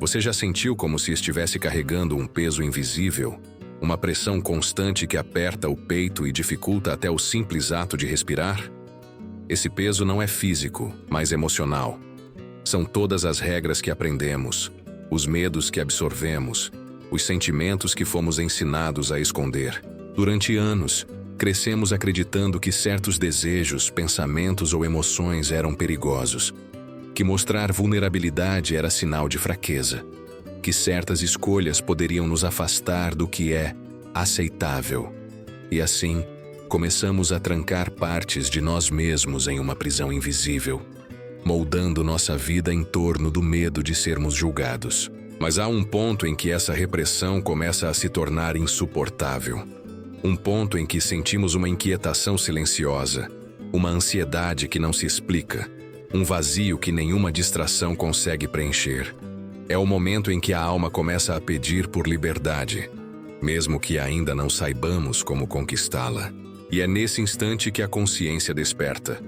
Você já sentiu como se estivesse carregando um peso invisível? Uma pressão constante que aperta o peito e dificulta até o simples ato de respirar? Esse peso não é físico, mas emocional. São todas as regras que aprendemos, os medos que absorvemos, os sentimentos que fomos ensinados a esconder. Durante anos, crescemos acreditando que certos desejos, pensamentos ou emoções eram perigosos, que mostrar vulnerabilidade era sinal de fraqueza, que certas escolhas poderiam nos afastar do que é aceitável. E assim, começamos a trancar partes de nós mesmos em uma prisão invisível, moldando nossa vida em torno do medo de sermos julgados. Mas há um ponto em que essa repressão começa a se tornar insuportável. Um ponto em que sentimos uma inquietação silenciosa, uma ansiedade que não se explica, um vazio que nenhuma distração consegue preencher. É o momento em que a alma começa a pedir por liberdade, mesmo que ainda não saibamos como conquistá-la. E é nesse instante que a consciência desperta.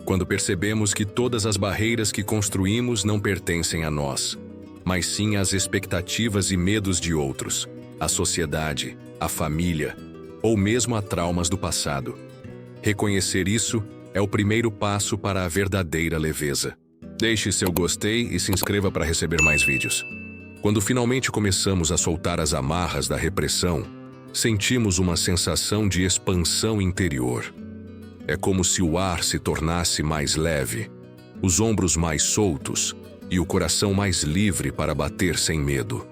Quando percebemos que todas as barreiras que construímos não pertencem a nós, mas sim às expectativas e medos de outros, à sociedade, à família, ou mesmo a traumas do passado. Reconhecer isso é o primeiro passo para a verdadeira leveza. Deixe seu gostei e se inscreva para receber mais vídeos. Quando finalmente começamos a soltar as amarras da repressão, sentimos uma sensação de expansão interior. É como se o ar se tornasse mais leve, os ombros mais soltos e o coração mais livre para bater sem medo.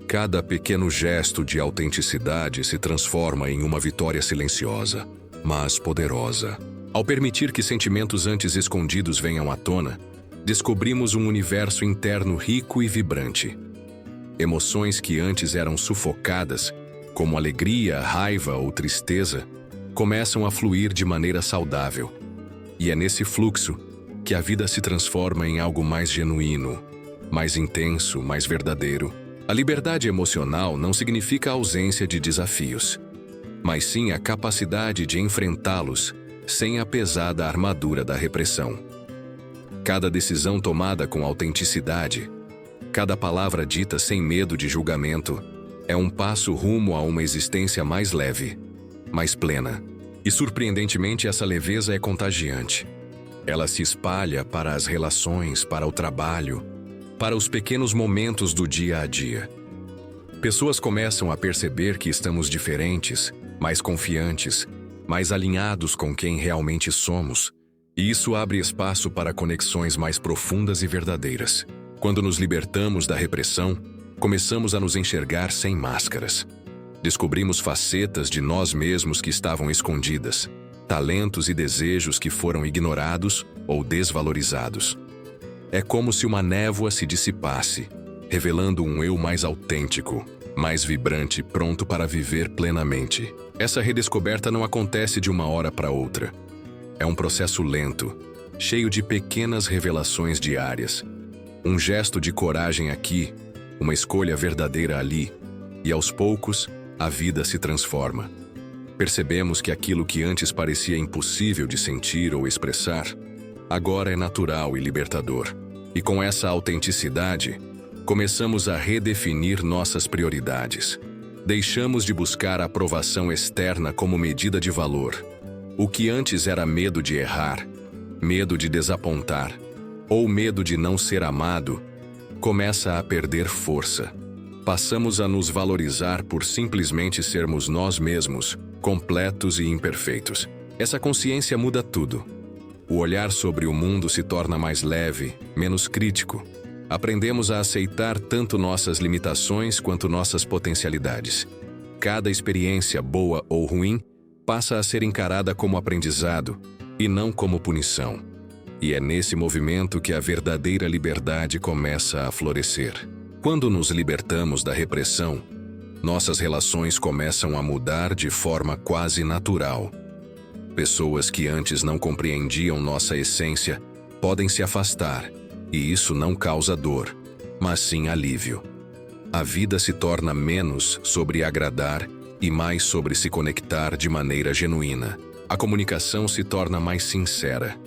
Cada pequeno gesto de autenticidade se transforma em uma vitória silenciosa, mas poderosa. Ao permitir que sentimentos antes escondidos venham à tona, descobrimos um universo interno rico e vibrante. Emoções que antes eram sufocadas, como alegria, raiva ou tristeza, começam a fluir de maneira saudável. E é nesse fluxo que a vida se transforma em algo mais genuíno, mais intenso, mais verdadeiro. A liberdade emocional não significa a ausência de desafios, mas sim a capacidade de enfrentá-los sem a pesada armadura da repressão. Cada decisão tomada com autenticidade, cada palavra dita sem medo de julgamento, é um passo rumo a uma existência mais leve, mais plena. E surpreendentemente essa leveza é contagiante. Ela se espalha para as relações, para o trabalho, para os pequenos momentos do dia a dia. Pessoas começam a perceber que estamos diferentes, mais confiantes, mais alinhados com quem realmente somos, e isso abre espaço para conexões mais profundas e verdadeiras. Quando nos libertamos da repressão, começamos a nos enxergar sem máscaras. Descobrimos facetas de nós mesmos que estavam escondidas, talentos e desejos que foram ignorados ou desvalorizados. É como se uma névoa se dissipasse, revelando um eu mais autêntico, mais vibrante, pronto para viver plenamente. Essa redescoberta não acontece de uma hora para outra. É um processo lento, cheio de pequenas revelações diárias. Um gesto de coragem aqui, uma escolha verdadeira ali, e aos poucos, a vida se transforma. Percebemos que aquilo que antes parecia impossível de sentir ou expressar, agora é natural e libertador. E com essa autenticidade, começamos a redefinir nossas prioridades. Deixamos de buscar a aprovação externa como medida de valor. O que antes era medo de errar, medo de desapontar, ou medo de não ser amado, começa a perder força. Passamos a nos valorizar por simplesmente sermos nós mesmos, completos e imperfeitos. Essa consciência muda tudo. O olhar sobre o mundo se torna mais leve, menos crítico. Aprendemos a aceitar tanto nossas limitações quanto nossas potencialidades. Cada experiência, boa ou ruim, passa a ser encarada como aprendizado e não como punição. E é nesse movimento que a verdadeira liberdade começa a florescer. Quando nos libertamos da repressão, nossas relações começam a mudar de forma quase natural. Pessoas que antes não compreendiam nossa essência podem se afastar, e isso não causa dor, mas sim alívio. A vida se torna menos sobre agradar e mais sobre se conectar de maneira genuína. A comunicação se torna mais sincera.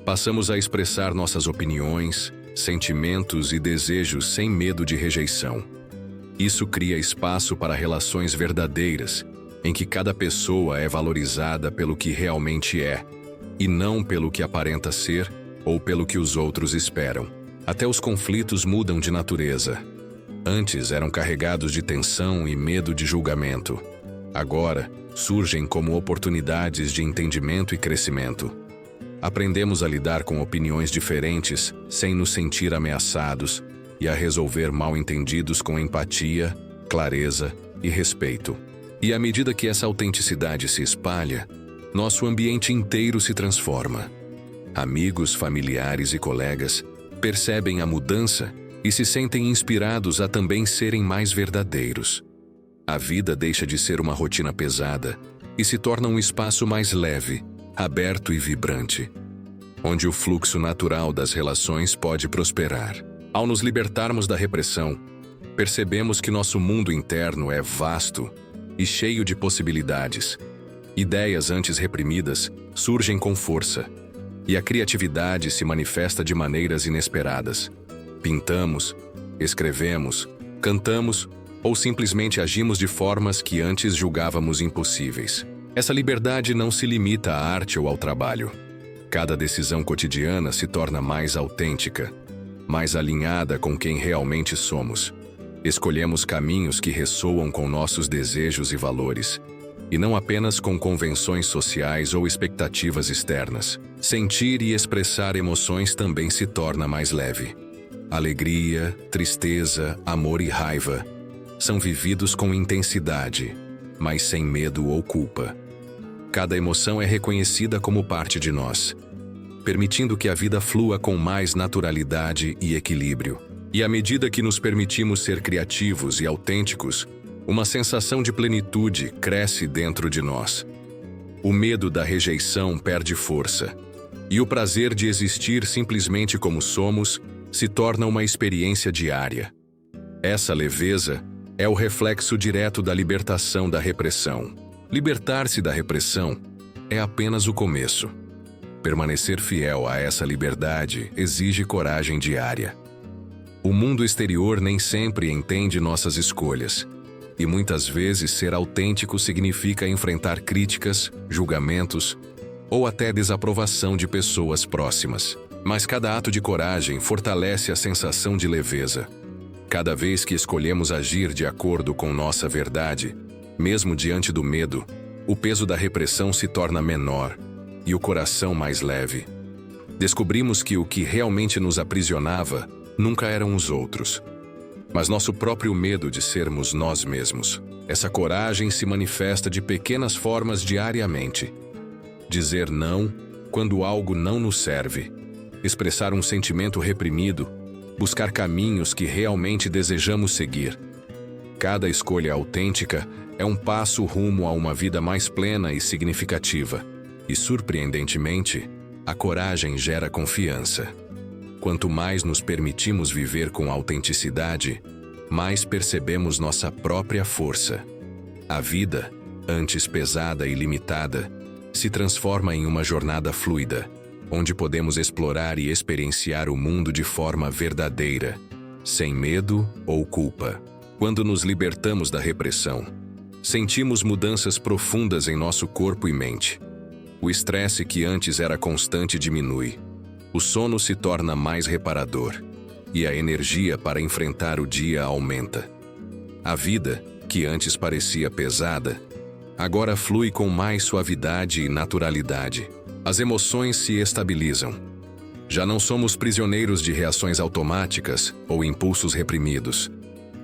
Passamos a expressar nossas opiniões, sentimentos e desejos sem medo de rejeição. Isso cria espaço para relações verdadeiras, em que cada pessoa é valorizada pelo que realmente é, e não pelo que aparenta ser ou pelo que os outros esperam. Até os conflitos mudam de natureza. Antes eram carregados de tensão e medo de julgamento. Agora, surgem como oportunidades de entendimento e crescimento. Aprendemos a lidar com opiniões diferentes sem nos sentir ameaçados e a resolver mal-entendidos com empatia, clareza e respeito. E à medida que essa autenticidade se espalha, nosso ambiente inteiro se transforma. Amigos, familiares e colegas percebem a mudança e se sentem inspirados a também serem mais verdadeiros. A vida deixa de ser uma rotina pesada e se torna um espaço mais leve, aberto e vibrante, onde o fluxo natural das relações pode prosperar. Ao nos libertarmos da repressão, percebemos que nosso mundo interno é vasto e cheio de possibilidades. Ideias antes reprimidas surgem com força, e a criatividade se manifesta de maneiras inesperadas. Pintamos, escrevemos, cantamos ou simplesmente agimos de formas que antes julgávamos impossíveis. Essa liberdade não se limita à arte ou ao trabalho. Cada decisão cotidiana se torna mais autêntica, mais alinhada com quem realmente somos. Escolhemos caminhos que ressoam com nossos desejos e valores, e não apenas com convenções sociais ou expectativas externas. Sentir e expressar emoções também se torna mais leve. Alegria, tristeza, amor e raiva são vividos com intensidade, mas sem medo ou culpa. Cada emoção é reconhecida como parte de nós, permitindo que a vida flua com mais naturalidade e equilíbrio. E à medida que nos permitimos ser criativos e autênticos, uma sensação de plenitude cresce dentro de nós. O medo da rejeição perde força, e o prazer de existir simplesmente como somos se torna uma experiência diária. Essa leveza é o reflexo direto da libertação da repressão. Libertar-se da repressão é apenas o começo. Permanecer fiel a essa liberdade exige coragem diária. O mundo exterior nem sempre entende nossas escolhas, e muitas vezes ser autêntico significa enfrentar críticas, julgamentos ou até desaprovação de pessoas próximas. Mas cada ato de coragem fortalece a sensação de leveza. Cada vez que escolhemos agir de acordo com nossa verdade, mesmo diante do medo, o peso da repressão se torna menor e o coração mais leve. Descobrimos que o que realmente nos aprisionava nunca eram os outros, mas nosso próprio medo de sermos nós mesmos. Essa coragem se manifesta de pequenas formas diariamente. Dizer não quando algo não nos serve, expressar um sentimento reprimido, buscar caminhos que realmente desejamos seguir. Cada escolha autêntica é um passo rumo a uma vida mais plena e significativa. E, surpreendentemente, a coragem gera confiança. Quanto mais nos permitimos viver com autenticidade, mais percebemos nossa própria força. A vida, antes pesada e limitada, se transforma em uma jornada fluida, onde podemos explorar e experienciar o mundo de forma verdadeira, sem medo ou culpa. Quando nos libertamos da repressão, sentimos mudanças profundas em nosso corpo e mente. O estresse que antes era constante diminui. O sono se torna mais reparador e a energia para enfrentar o dia aumenta. A vida, que antes parecia pesada, agora flui com mais suavidade e naturalidade. As emoções se estabilizam. Já não somos prisioneiros de reações automáticas ou impulsos reprimidos.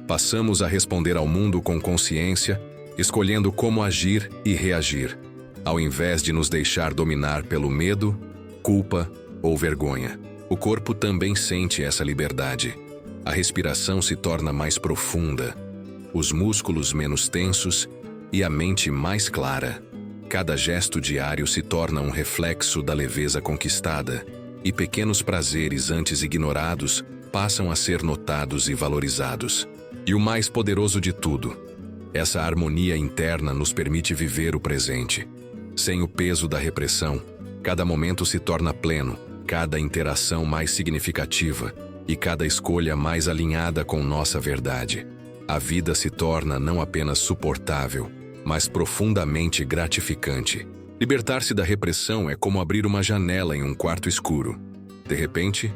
Passamos a responder ao mundo com consciência, escolhendo como agir e reagir, ao invés de nos deixar dominar pelo medo, culpa ou vergonha. O corpo também sente essa liberdade. A respiração se torna mais profunda, os músculos menos tensos e a mente mais clara. Cada gesto diário se torna um reflexo da leveza conquistada, e pequenos prazeres antes ignorados passam a ser notados e valorizados. E o mais poderoso de tudo, essa harmonia interna nos permite viver o presente. Sem o peso da repressão, cada momento se torna pleno, cada interação mais significativa e cada escolha mais alinhada com nossa verdade. A vida se torna não apenas suportável, mas profundamente gratificante. Libertar-se da repressão é como abrir uma janela em um quarto escuro. De repente,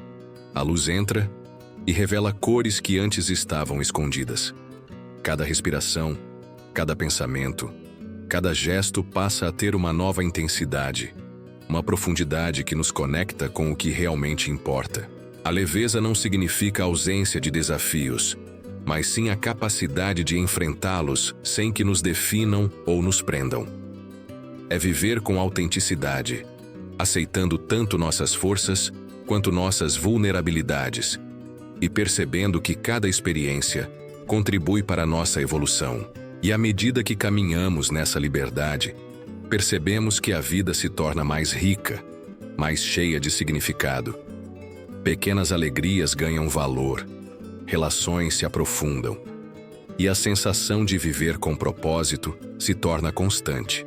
a luz entra e revela cores que antes estavam escondidas. Cada respiração, cada pensamento, cada gesto passa a ter uma nova intensidade, uma profundidade que nos conecta com o que realmente importa. A leveza não significa ausência de desafios, mas sim a capacidade de enfrentá-los sem que nos definam ou nos prendam. É viver com autenticidade, aceitando tanto nossas forças quanto nossas vulnerabilidades, e percebendo que cada experiência contribui para a nossa evolução. E à medida que caminhamos nessa liberdade, percebemos que a vida se torna mais rica, mais cheia de significado. Pequenas alegrias ganham valor, relações se aprofundam, e a sensação de viver com propósito se torna constante.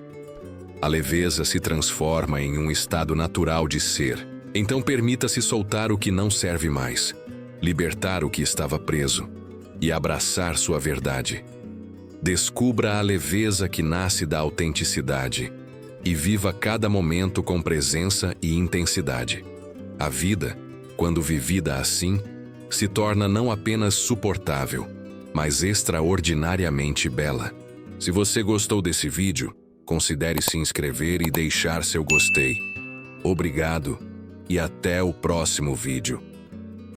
A leveza se transforma em um estado natural de ser. Então permita-se soltar o que não serve mais, libertar o que estava preso e abraçar sua verdade. Descubra a leveza que nasce da autenticidade e viva cada momento com presença e intensidade. A vida, quando vivida assim, se torna não apenas suportável, mas extraordinariamente bela. Se você gostou desse vídeo, considere se inscrever e deixar seu gostei. Obrigado e até o próximo vídeo.